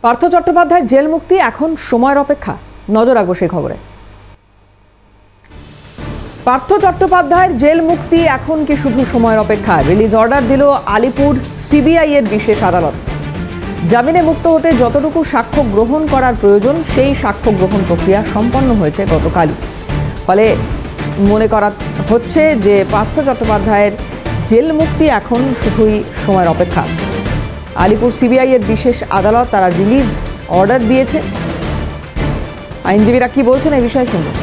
পার্থ চট্টোপাধ্যায়ের জেল মুক্তি এখন সময়ের অপেক্ষা। নজর রাখবো সেই খবরে। পার্থ চট্টোপাধ্যায়ের জেল মুক্তি এখন কি শুধু সময়ের অপেক্ষা? রিলিজ অর্ডার দিল আলিপুর সিবিআই এর বিশেষ আদালত। জামিনে মুক্ত হতে যতটুকু সাক্ষ্য গ্রহণ করার প্রয়োজন সেই সাক্ষ্য গ্রহণ প্রক্রিয়া সম্পন্ন হয়েছে গতকালই। ফলে মনে করা হচ্ছে যে পার্থ চট্টোপাধ্যায়ের জেল মুক্তি এখন শুধুই সময়ের অপেক্ষা। আলিপুর সিবিআই এর বিশেষ আদালত তারা রিলিজ অর্ডার দিয়েছে। আইনজীবীরা কি বলছেন এই বিষয়ে শুনুন।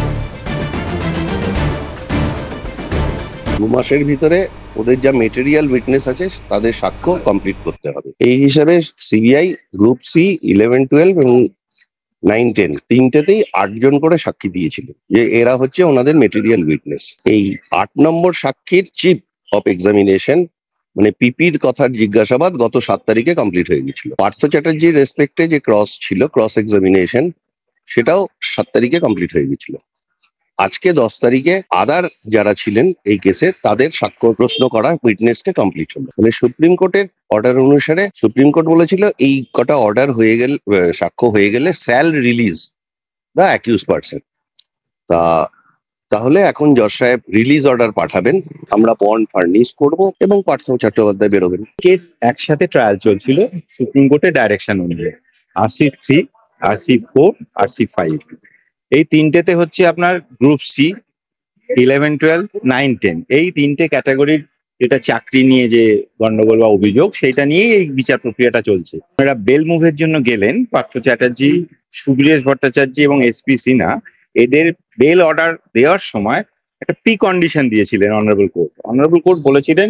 2 মাসের ভিতরে ওদের যা মেটেরিয়াল উইটনেস আছে তাদের সাক্ষ্য কমপ্লিট করতে হবে। এই হিসাবে সিবিআই গ্রুপ সি 11, 12 এবং 9, 10 তিনটেতেই 8 জন করে সাক্ষী দিয়েছিল যে এরা হচ্ছে ওনাদের মেটেরিয়াল উইটনেস। এই 8 নম্বর সাক্ষীর চিফ অফ এক্সামিনেশন মানে পিপির কথার জিজ্ঞাসাবাদ গত 7 তারিখে কমপ্লিট হয়ে গেছিল। পার্থ চ্যাটার্জির রেসপেক্টে যে ক্রস এক্সামিনেশন সেটাও 7 তারিখে কমপ্লিট হয়ে গেছিল। আজকে 10 তারিখে আদার যারা ছিলেন এই কেসে তাদের সাক্ষ্য প্রশ্ন করা উইটনেসকে কমপ্লিট হলো। মানে সুপ্রিম কোর্টের অর্ডার অনুসারে সুপ্রিম কোর্ট বলেছিল এই কটা অর্ডার হয়ে গেলে, সাক্ষ্য হয়ে গেলে shall release the accused person. তাহলে এখন জজ সাহেব রিলিজ অর্ডার পাঠাবেন, আমরা বন্ড ফার্নিশ করব এবং পার্থ চট্টোপাধ্যায় বেরোবেন। কেস একসাথে ট্রায়াল চলছিল সুপ্রিম কোর্টের ডাইরেকশন অনুযায়ী। RC3, RC4, RC5 এই তিনটেতে হচ্ছে আপনার গ্রুপ সি 11, 12, 9, 10 এই তিনটে ক্যাটাগরির যেটা চাকরি নিয়ে যে গন্ডগোল বা অভিযোগ সেটা নিয়েই এই বিচার প্রক্রিয়াটা চলছে। এরা বেল মুভের জন্য গেলেন পার্থ চ্যাটার্জি, সুব্রেশ ভট্টাচার্য এবং SP সিনহা। এদের বেল অর্ডার দেওয়ার সময় একটা প্রি কন্ডিশন দিয়েছিলেন অনারেবল কোর্ট বলেছিলেন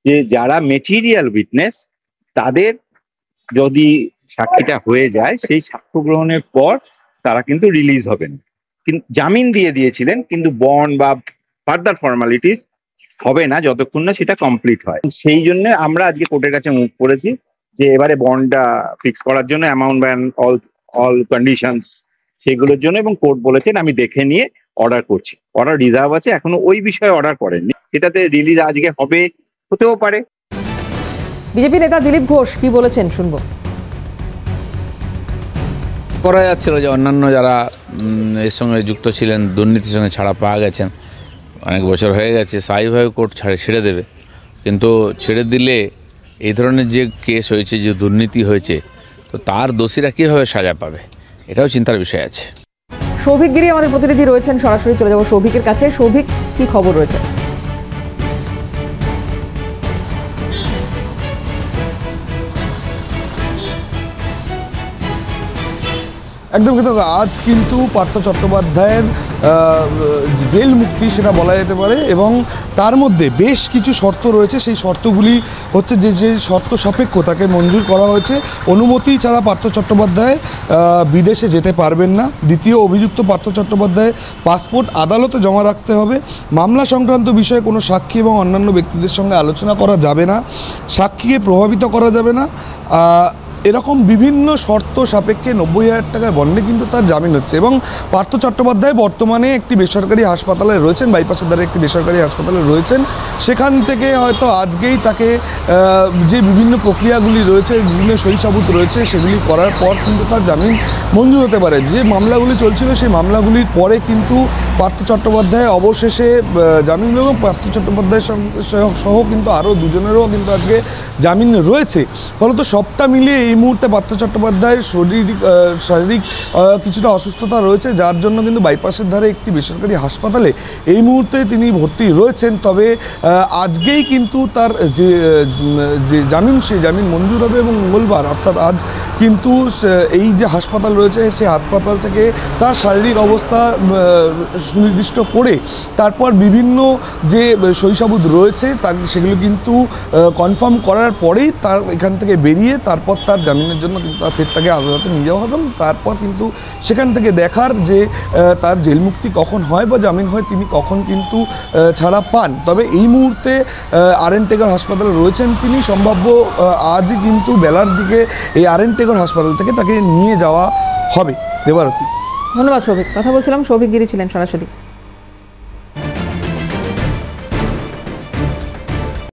যে যারা মেটেরিয়াল উইটনেস তাদের যদি সাক্ষীটা হয়ে যায় সেই সাক্ষ্য গ্রহণের পর তারা কিন্তু রিলিজ হবেন। কিন্তু জামিন দিয়ে দিয়েছিলেন, কিন্তু বন্ড বা ফার্দার ফর্মালিটিস হবে না যতক্ষণ না সেটা কমপ্লিট হয়। সেই জন্য আমরা আজকে কোর্টের কাছে মুভ করেছি যে এবারে বন্ডটা ফিক্স করার জন্য অ্যামাউন্ট ব্যান অল কন্ডিশনস সেগুলোর জন্য, এবং কোর্ট বলেছেন আমি দেখে নিয়ে অর্ডার করছি। অর্ডার রিজার্ভ আছে, এখনো ওই বিষয়ে অর্ডার করেননি। সেটাতে রিলিজ আজকে হবে, হতেও পারে। বিজেপি নেতা দিলীপ ঘোষ কি বলেছেন শুনবো। করা যাচ্ছিল যে অন্যান্য যারা এর সঙ্গে যুক্ত ছিলেন, দুর্নীতির সঙ্গে ছাড়া পাওয়া গেছেন, অনেক বছর হয়ে গেছে, স্বাভাবিকভাবে কোর্ট ছেড়ে দেবে। কিন্তু ছেড়ে দিলে এই ধরনের যে কেস হয়েছে, যে দুর্নীতি হয়েছে, তো তার দোষীরা কীভাবে সাজা পাবে, এটাও চিন্তার বিষয় আছে। সৌভিক গিরি আমাদের প্রতিনিধি রয়েছেন, সরাসরি চলে যাবো সৌভিকের কাছে। সৌভিক, কি খবর রয়েছে? একদম কিন্তু আজ কিন্তু পার্থ চট্টোপাধ্যায়ের জেল মুক্তি সেটা বলা যেতে পারে, এবং তার মধ্যে বেশ কিছু শর্ত রয়েছে। সেই শর্তগুলি হচ্ছে যে শর্ত সাপেক্ষ তাকে মঞ্জুর করা হয়েছে। অনুমতি ছাড়া পার্থ চট্টোপাধ্যায় বিদেশে যেতে পারবেন না। দ্বিতীয়, অভিযুক্ত পার্থ চট্টোপাধ্যায় পাসপোর্ট আদালতে জমা রাখতে হবে। মামলা সংক্রান্ত বিষয়ে কোনো সাক্ষী এবং অন্যান্য ব্যক্তিদের সঙ্গে আলোচনা করা যাবে না। সাক্ষীকে প্রভাবিত করা যাবে না। এরকম বিভিন্ন শর্ত সাপেক্ষে 90,000 টাকার বন্ডে কিন্তু তার জামিন হচ্ছে। এবং পার্থ চট্টোপাধ্যায় বর্তমানে একটি বেসরকারি হাসপাতালে রয়েছেন, বাইপাসের ধারে একটি বেসরকারি হাসপাতালে রয়েছেন। সেখান থেকে হয়তো আজকেই তাকে যে বিভিন্ন প্রক্রিয়াগুলি রয়েছে, বিভিন্ন সই-সাবুত রয়েছে, সেগুলি করার পর কিন্তু তার জামিন মঞ্জুর হতে পারে। যে মামলাগুলি চলছিল সেই মামলাগুলির পরে কিন্তু পার্থ চট্টোপাধ্যায় অবশেষে জামিন, এবং পার্থ চট্টোপাধ্যায়ের সহ কিন্তু আরও দুজনেরও কিন্তু আজকে জামিন রয়েছে। ফলত সবটা মিলিয়ে এই মুহূর্তে পার্থ চট্টোপাধ্যায়ের শারীরিক কিছুটা অসুস্থতা রয়েছে, যার জন্য কিন্তু বাইপাসের ধারে একটি বেসরকারি হাসপাতালে এই মুহূর্তে তিনি ভর্তি রয়েছেন। তবে আজকেই কিন্তু তার যে জামিন, সেই জামিন মঞ্জুর হবে, এবং মঙ্গলবার অর্থাৎ আজ কিন্তু এই যে হাসপাতাল রয়েছে সেই হাসপাতাল থেকে তার শারীরিক অবস্থা সুনির্দিষ্ট করে তারপর বিভিন্ন যে সই-সাবুত রয়েছে সেগুলো কিন্তু কনফার্ম করার পরেই তার এখান থেকে বেরিয়ে তারপর তার জামিনের জন্য কিন্তু ফের তাকে আদালতে নিয়ে যাওয়া হবে, এবং তারপর কিন্তু সেখান থেকে দেখার যে তার জেল মুক্তি কখন হয় বা জামিন হয়, তিনি কখন কিন্তু ছাড়া পান। তবে এই মুহূর্তে RN টেগর হাসপাতালে রয়েছেন তিনি। সম্ভাব্য আজই কিন্তু বেলার দিকে এই RN টেগর হাসপাতাল থেকে তাকে নিয়ে যাওয়া হবে। দেবারতী, ধন্যবাদ সৌভিক। কথা বলছিলাম, সৌভিক গিরি ছিলেন সরাসরি।